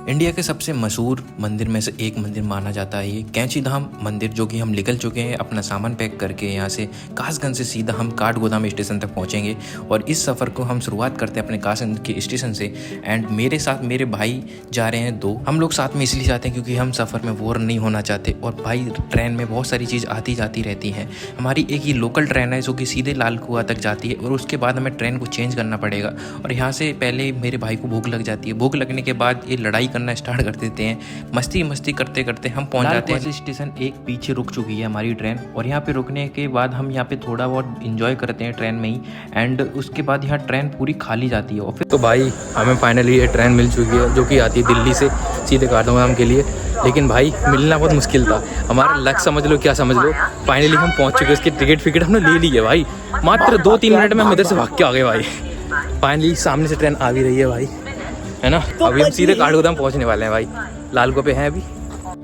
India के सबसे मशहूर मंदिर में से एक मंदिर माना जाता है ये कैंची धाम मंदिर, जो कि हम निकल चुके हैं अपना सामान पैक करके। यहाँ से कासगंज से सीधा हम काठगोदाम स्टेशन तक पहुँचेंगे और इस सफ़र को हम शुरुआत करते हैं अपने कासगंज के स्टेशन से। एंड मेरे साथ मेरे भाई जा रहे हैं 2। हम लोग साथ में इसलिए जाते हैं क्योंकि हम सफ़र में बोर नहीं होना चाहते। और भाई ट्रेन में बहुत सारी चीज़ आती जाती रहती हैं। हमारी एक ही लोकल ट्रेन है जो कि सीधे लाल कुआं तक जाती है और उसके बाद हमें ट्रेन को चेंज करना पड़ेगा। और यहाँ से पहले मेरे भाई को भूख लग जाती है। भूख लगने के बाद ये लड़ाई करना स्टार्ट कर देते हैं। मस्ती करते करते हम पहुंच जाते हैं। स्टेशन एक पीछे रुक चुकी है हमारी ट्रेन और यहाँ पे रुकने के बाद हम यहाँ पे थोड़ा बहुत इंजॉय करते हैं ट्रेन में ही। एंड उसके बाद यहाँ ट्रेन पूरी खाली जाती है। और फिर तो भाई हमें फाइनली ये ट्रेन मिल चुकी है जो कि आती है दिल्ली से सीधे काठगोदाम के लिए। लेकिन भाई मिलना बहुत मुश्किल था। हमारा लक समझ लो, क्या समझ लो, फाइनली हम पहुंच चुके। उसकी टिकट हमने ले ली है भाई। मात्र 2-3 मिनट में हम इधर से भाग के आ गए भाई। फाइनली सामने से ट्रेन आ भी रही है भाई, है ना। अभी हम सीधे काठगोदाम पहुंचने वाले हैं भाई। लाल कुआं पे हैं अभी।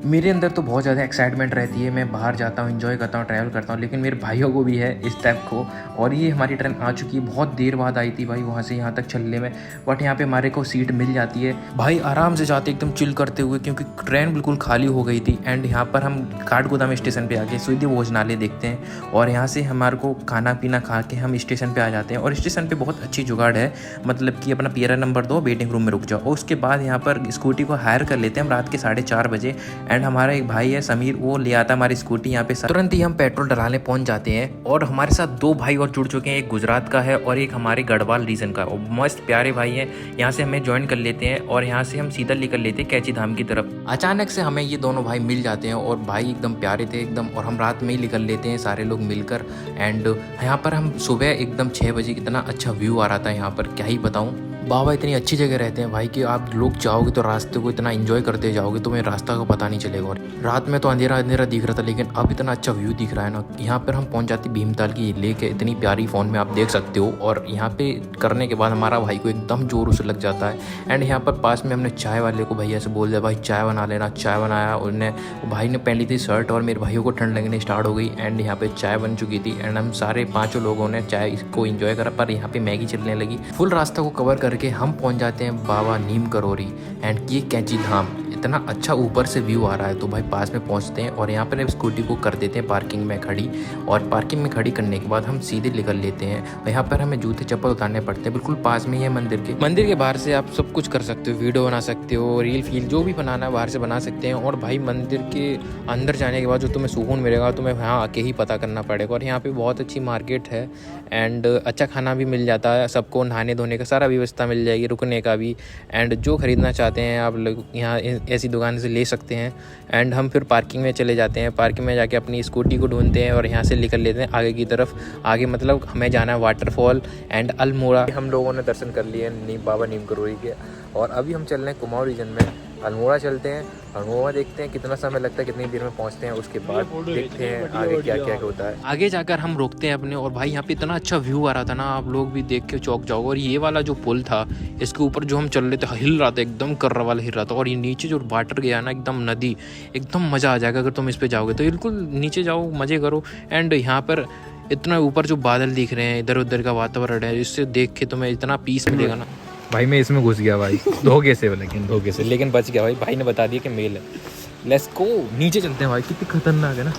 मेरे अंदर तो बहुत ज़्यादा एक्साइटमेंट रहती है। मैं बाहर जाता हूँ, एंजॉय करता हूँ, ट्रैवल करता हूँ। लेकिन मेरे भाइयों को भी है इस टाइप को। और ये हमारी ट्रेन आ चुकी है। बहुत देर बाद आई थी भाई वहाँ से यहाँ तक चलने में। बट यहाँ पे हमारे को सीट मिल जाती है भाई। आराम से जाते एकदम चिल करते हुए, क्योंकि ट्रेन बिल्कुल खाली हो गई थी। एंड यहाँ पर हम काठगोदाम स्टेशन पे आके सीधे भोजनालय देखते हैं और यहाँ से हमारे को खाना पीना खा के हम स्टेशन पे आ जाते हैं। और स्टेशन पे बहुत अच्छी जुगाड़ है, मतलब कि अपना पियरा नंबर 2 वेटिंग रूम में रुक जाओ। और उसके बाद यहाँ पर स्कूटी को हायर कर लेते हैं हम रात के 4:30 बजे। एंड हमारा एक भाई है समीर, वो ले आता हमारी स्कूटी यहाँ पे। तुरंत ही हम पेट्रोल डलाने पहुंच जाते हैं। और हमारे साथ 2 भाई और जुड़ चुके हैं, एक गुजरात का है और एक हमारे गढ़वाल रीजन का। और मस्त प्यारे भाई हैं। यहाँ से हमें ज्वाइन कर लेते हैं और यहाँ से हम सीधा निकल लेते हैं कैंची धाम की तरफ। अचानक से हमें ये दोनों भाई मिल जाते हैं और भाई एकदम प्यारे थे एकदम। और हम रात में ही निकल लेते हैं सारे लोग मिलकर। एंड यहाँ पर हम सुबह एकदम 6 बजे, कितना अच्छा व्यू आ रहा था यहाँ पर, क्या ही बताऊँ। बाबा इतनी अच्छी जगह रहते हैं भाई कि आप लोग जाओगे तो रास्ते को इतना एंजॉय करते जाओगे, तुम्हें रास्ता का पता नहीं चलेगा। और रात में तो अंधेरा अंधेरा दिख रहा था, लेकिन अब इतना अच्छा व्यू दिख रहा है ना। यहाँ पर हम पहुँच जाते भीमताल की लेक है, इतनी प्यारी फ़ोन में आप देख सकते हो। और यहाँ पे करने के बाद हमारा भाई को एकदम जोर से लग जाता है। एंड यहाँ पर पास में हमने चाय वाले को भैया से बोल दिया भाई चाय बना लेना। चाय बनाया उन्होंने। भाई ने पहन ली थी शर्ट और मेरे भाइयों को ठंड लगने स्टार्ट हो गई। एंड यहाँ पे चाय बन चुकी थी एंड हम सारे 5 लोगों ने चाय को एंजॉय करा। पर यहाँ पे मैगी चलने लगी। फुल रास्ता को कवर करके हम पहुँच जाते हैं बाबा नीम करोरी एंड ये कैंची धाम। इतना अच्छा ऊपर से व्यू आ रहा है तो भाई पास में पहुंचते हैं और यहाँ पर स्कूटी को कर देते हैं पार्किंग में खड़ी। और पार्किंग में खड़ी करने के बाद हम सीधे निकल लेते हैं। और यहाँ पर हमें जूते चप्पल उतारने पड़ते हैं। बिल्कुल पास में ही है मंदिर के बाहर से आप सब कुछ कर सकते हो, वीडियो बना सकते हो, रील फील जो भी बनाना है बाहर से बना सकते हैं। और भाई मंदिर के अंदर जाने के बाद जो तुम्हें सुकून मिलेगा तुम्हें यहाँ आके ही पता करना पड़ेगा। और यहाँ पे बहुत अच्छी मार्केट है एंड अच्छा खाना भी मिल जाता है। सबको नहाने धोने का सारा व्यवस्था मिल जाएगी, रुकने का भी। एंड जो खरीदना चाहते हैं आप लोग यहाँ ऐसी दुकान से ले सकते हैं। एंड हम फिर पार्किंग में चले जाते हैं। पार्किंग में जाके अपनी स्कूटी को ढूंढते हैं और यहाँ से निकल लेते हैं आगे की तरफ। आगे मतलब हमें जाना है वाटरफॉल एंड अल्मोड़ा। हम लोगों ने दर्शन कर लिए बाबा नीम करोरी के। और अभी हम चल रहे हैं कुमाऊं रीजन में। अल्मोड़ा चलते हैं, अल्मोड़ा देखते हैं कितना समय लगता है, कितनी देर में पहुंचते हैं। उसके बाद देखते हैं आगे क्या क्या होता है। आगे जाकर हम रोकते हैं अपने। और भाई यहाँ पे इतना अच्छा व्यू आ रहा था ना, आप लोग भी देख के चौंक जाओगे। और ये वाला जो पुल था इसके ऊपर जो हम चल रहे थे हिल रहा था, एकदम कर्रा वाला हिल रहा था। और ये नीचे जो वाटर गया ना एकदम नदी, एकदम मज़ा आ जाएगा अगर तुम इस पर जाओगे तो। बिल्कुल नीचे जाओ, मज़े करो। एंड यहाँ पर इतना ऊपर जो बादल दिख रहे हैं, इधर उधर का वातावरण है, इससे देख के तुम्हें इतना पीस मिलेगा ना। भाई मैं इसमें घुस गया भाई धोखे से, लेकिन बच गया भाई। भाई ने बता दिया कि मेल है। लेट्स गो, नीचे चलते हैं भाई। कितनी खतरनाक है ना,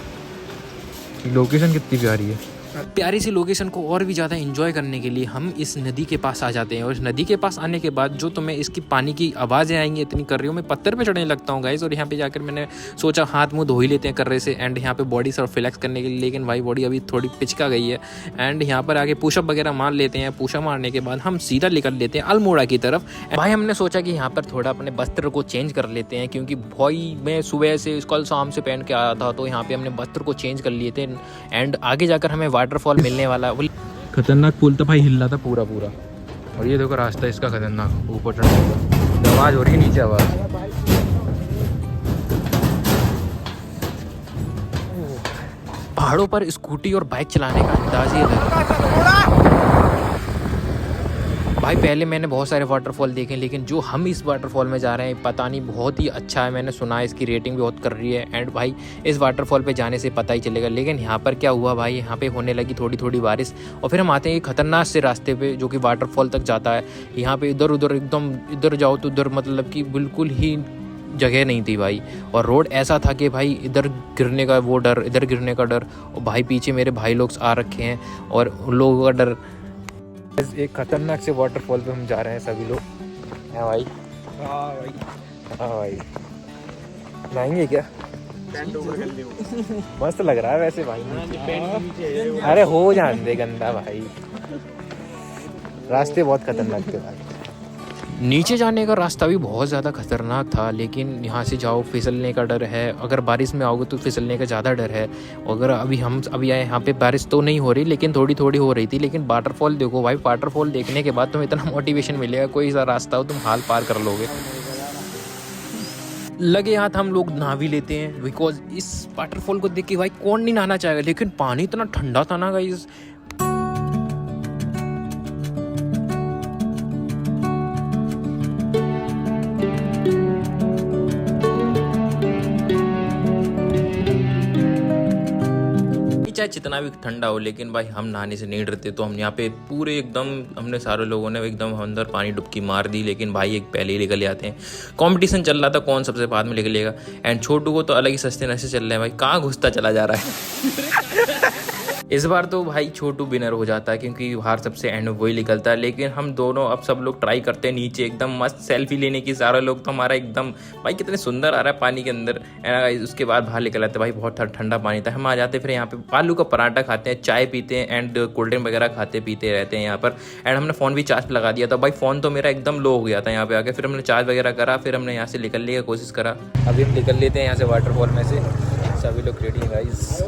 लोकेशन कितनी प्यारी है। प्यारी सी लोकेशन को और भी ज़्यादा एंजॉय करने के लिए हम इस नदी के पास आ जाते हैं। और इस नदी के पास आने के बाद जो तुम्हें इसकी पानी की आवाज़ें आएंगी इतनी कर रही हूँ, मैं पत्थर पे चढ़ने लगता हूँ गाइस। और यहाँ पे जाकर मैंने सोचा हाथ मुंह धो ही लेते हैं कर्रे से। एंड यहाँ पे बॉडी सर्फ रिलैक्स करने के लिए, लेकिन भाई बॉडी अभी थोड़ी पिचका गई है। एंड यहाँ पर आके पुशअप वगैरह मार लेते हैं। पुशअप मारने के बाद हम सीधा निकल लेते हैं अल्मोड़ा की तरफ। भाई हमने सोचा कि यहाँ पर थोड़ा अपने वस्त्र को चेंज कर लेते हैं, क्योंकि भाई मैं सुबह से कल शाम से पहन के आया था, तो यहाँ पे हमने वस्त्र को चेंज कर लिए थे। एंड आगे जाकर हमें वाटरफॉल मिलने वाला। खतरनाक पुल था भाई, हिल रहा था पूरा। और ये देखो रास्ता इसका खतरनाक, ऊपर चढ़ने का आवाज़ हो रही है, नीचे आवाज़। पहाड़ों पर स्कूटी और बाइक चलाने का अंदाज ही अलग है। भाई पहले मैंने बहुत सारे वाटरफॉल देखे, लेकिन जो हम इस वाटरफॉल में जा रहे हैं पता नहीं, बहुत ही अच्छा है। मैंने सुना है इसकी रेटिंग भी बहुत कर रही है। एंड भाई इस वाटरफॉल पे जाने से पता ही चलेगा। लेकिन यहाँ पर क्या हुआ भाई, यहाँ पे होने लगी थोड़ी थोड़ी बारिश और फिर हम आते हैं खतरनाक से रास्ते पे जो कि वाटरफॉल तक जाता है। यहाँ पे इधर उधर एकदम, इधर जाओ तो उधर मतलब कि बिल्कुल ही जगह नहीं थी भाई। और रोड ऐसा था कि भाई इधर गिरने का वो डर, इधर गिरने का डर। और भाई पीछे मेरे भाई लोग आ रखे हैं और उन लोगों का डर। एक खतरनाक से वाटरफॉल पे हम जा रहे हैं सभी लोग। है भाई? हाँ भाई, हाँ भाई। नहाएंगे क्या? मस्त लग रहा है वैसे भाई। अरे हो जाने दे गंदा भाई, रास्ते बहुत खतरनाक थे भाई। नीचे जाने का रास्ता भी बहुत ज़्यादा खतरनाक था, लेकिन यहाँ से जाओ फिसलने का डर है। अगर बारिश में आओगे तो फिसलने का ज़्यादा डर है। अगर अभी आए यहाँ पे, बारिश तो नहीं हो रही लेकिन थोड़ी थोड़ी हो रही थी। लेकिन वाटरफॉल देखो भाई, वाटरफॉल देखने के बाद तुम्हें इतना मोटिवेशन मिलेगा, कोई सा रास्ता हो तुम हाल पार कर लोगे। लगे हाथ हम लोग नहा भी लेते हैं, बिकॉज इस वाटरफॉल को देख के भाई कौन नहीं नहाना चाहेगा। लेकिन पानी इतना ठंडा था ना गाइस। चाहे जितना भी ठंडा हो, लेकिन भाई हम नहाने से नहीं डरते। तो हम यहाँ पे पूरे एकदम, हमने सारे लोगों ने एकदम अंदर पानी डुबकी मार दी। लेकिन भाई एक पहले ही निकल आते हैं। कंपटीशन चल रहा था कौन सबसे बाद में निकलेगा। एंड छोटू को तो अलग ही सस्ते नशे चल रहे हैं भाई, कहाँ घुसता चला जा रहा है। इस बार तो भाई छोटू विनर हो जाता है, क्योंकि बाहर सबसे एंड में वही निकलता है। लेकिन हम दोनों अब सब लोग ट्राई करते हैं नीचे एकदम मस्त सेल्फी लेने की। सारे लोग तो हमारा एकदम भाई कितने सुंदर आ रहा है पानी के अंदर। एंड उसके बाद बाहर निकल आते भाई, बहुत ठंडा पानी था। हम आ जाते फिर यहाँ पे आलू का पराठा खाते हैं, चाय पीते हैं एंड कोल्ड ड्रिंक वगैरह खाते पीते रहते हैं यहाँ पर। एंड हमने फ़ोन भी चार्ज पर लगा दिया था भाई, फ़ोन तो मेरा एकदम लो हो गया था यहाँ पे आके। फिर हमने चार्ज वगैरह करा, फिर हमने यहाँ से निकलने की कोशिश करा। अभी हम निकल लेते हैं यहाँ से वाटरफॉल में से। सभी लोग रेडी हैं गाइस।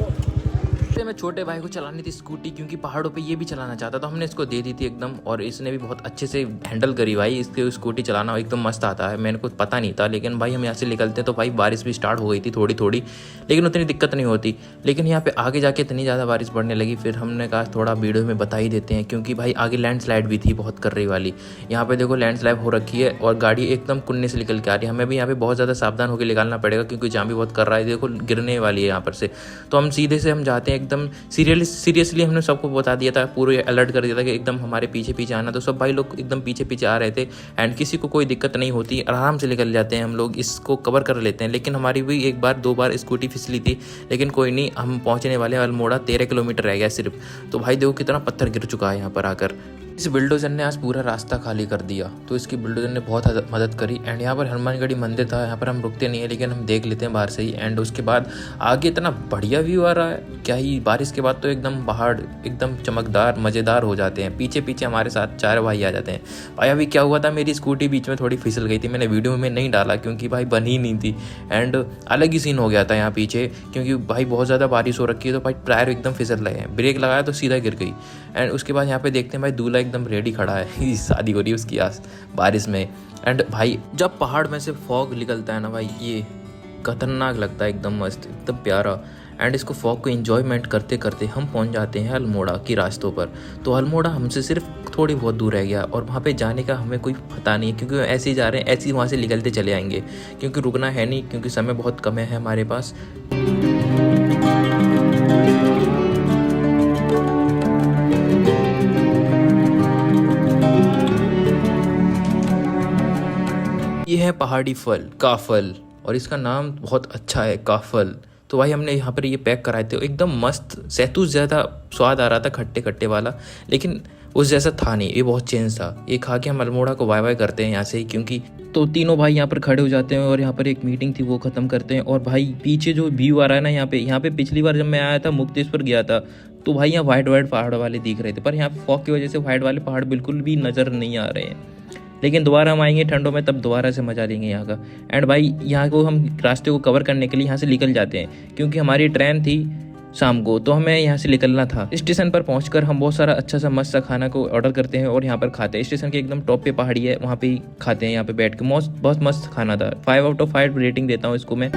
मैं छोटे भाई को चलानी थी स्कूटी, क्योंकि पहाड़ों पे ये भी चलाना चाहता, तो हमने इसको दे दी थी एकदम। और इसने भी बहुत अच्छे से हैंडल करी भाई। इसके स्कूटी चलाना एकदम मस्त आता है, मैंने कुछ पता नहीं था। लेकिन भाई हम यहाँ से निकलते तो भाई बारिश भी स्टार्ट हो गई थी थोड़ी थोड़ी, लेकिन उतनी दिक्कत नहीं होती। लेकिन यहाँ पे आगे जाके इतनी ज़्यादा बारिश पड़ने लगी, फिर हमने कहा थोड़ा वीडियो में बता ही देते हैं। क्योंकि भाई आगे लैंडस्लाइड भी थी बहुत कर रही वाली। यहाँ पे देखो लैंडस्लाइड हो रखी है और गाड़ी एकदम कुन्ने से निकल के आ रही है। हमें भी यहाँ पे बहुत ज़्यादा सावधान होकर निकालना पड़ेगा, क्योंकि जाम भी बहुत कर रहा है। देखो गिरने वाली है यहाँ पर से। तो हम सीधे से हम जाते हैं एकदम सीरियसली हमने सबको बता दिया था, पूरे अलर्ट कर दिया था कि एकदम हमारे पीछे पीछे आना। तो सब भाई लोग एकदम पीछे पीछे आ रहे थे एंड किसी को कोई दिक्कत नहीं होती, आराम से निकल जाते हैं हम लोग, इसको कवर कर लेते हैं। लेकिन हमारी भी एक बार दो बार स्कूटी फिसली थी, लेकिन कोई नहीं, हम पहुंचने वाले अल्मोड़ा 13 किलोमीटर रह गया सिर्फ। तो भाई देखो कितना पत्थर गिर चुका है यहाँ पर आकर। इस बुलडोजर ने आज पूरा रास्ता खाली कर दिया, तो इसकी बुलडोजर ने बहुत मदद करी। एंड यहाँ पर हनुमानगढ़ी मंदिर था, यहाँ पर हम रुकते नहीं है, लेकिन हम देख लेते हैं बाहर से ही। एंड उसके बाद आगे इतना बढ़िया व्यू आ रहा है, क्या ही। बारिश के बाद तो एकदम पहाड़ एकदम चमकदार मज़ेदार हो जाते हैं। पीछे पीछे हमारे साथ 4 भाई आ जाते हैं। भाई अभी क्या हुआ था, मेरी स्कूटी बीच में थोड़ी फिसल गई थी। मैंने वीडियो में नहीं डाला क्योंकि भाई बनी नहीं थी। एंड अलग ही सीन हो गया था यहाँ पीछे, क्योंकि भाई बहुत ज़्यादा बारिश हो रखी है। तो भाई टायर एकदम फिसल रहे हैं, ब्रेक लगाया तो सीधा गिर गई। एंड उसके बाद यहाँ पे देखते हैं भाई दूल्हा एकदम रेडी खड़ा है, शादी हो रही है उसकी आज बारिश में। एंड भाई जब पहाड़ में से फॉग निकलता है ना भाई, ये खतरनाक लगता है, एकदम मस्त, एकदम प्यारा। एंड इसको फॉग को एंजॉयमेंट करते करते हम पहुंच जाते हैं अल्मोड़ा की रास्तों पर। तो अल्मोड़ा हमसे सिर्फ थोड़ी बहुत दूर रह गया और वहाँ पे जाने का हमें कोई पता नहीं है, क्योंकि ऐसे ही जा रहे हैं, ऐसे ही वहाँ से निकलते चले आएंगे, क्योंकि रुकना है नहीं, क्योंकि समय बहुत कम है हमारे पास। ये है पहाड़ी फल काफल, और इसका नाम बहुत अच्छा है काफल। तो भाई हमने यहाँ पर ये पैक कराए थे, एकदम मस्त, सहतूत ज़्यादा स्वाद आ रहा था, खट्टे खट्टे वाला, लेकिन उस जैसा था नहीं, ये बहुत चेंज था। ये खा के हम अल्मोड़ा को बाय बाय करते हैं यहाँ से, क्योंकि तो तीनों भाई यहाँ पर खड़े हो जाते हैं और यहाँ पर एक मीटिंग थी वो ख़त्म करते हैं। और भाई पीछे जो व्यू आ रहा है ना यहाँ पे पिछली बार जब मैं आया था मुक्तेश्वर गया था, तो भाई यहाँ वाइट वाइट पहाड़ वाले दिख रहे थे, पर यहाँ फॉग की वजह से वाइट वाले पहाड़ बिल्कुल भी नज़र नहीं आ रहे हैं। लेकिन दोबारा हम आएंगे ठंडों में, तब दोबारा से मजा लेंगे यहाँ का। एंड भाई यहाँ को हम रास्ते को कवर करने के लिए यहाँ से निकल जाते हैं, क्योंकि हमारी ट्रेन थी शाम को, तो हमें यहाँ से निकलना था। स्टेशन पर पहुंचकर हम बहुत सारा अच्छा सा मस्त सा खाना को ऑर्डर करते हैं और यहाँ पर खाते हैं। स्टेशन के एकदम टॉप पे पहाड़ी है, वहाँ पे ही खाते हैं, यहाँ पे बैठ के बहुत मस्त खाना था। 5 आउट ऑफ 5 रेटिंग देता हूँ इसको मैं।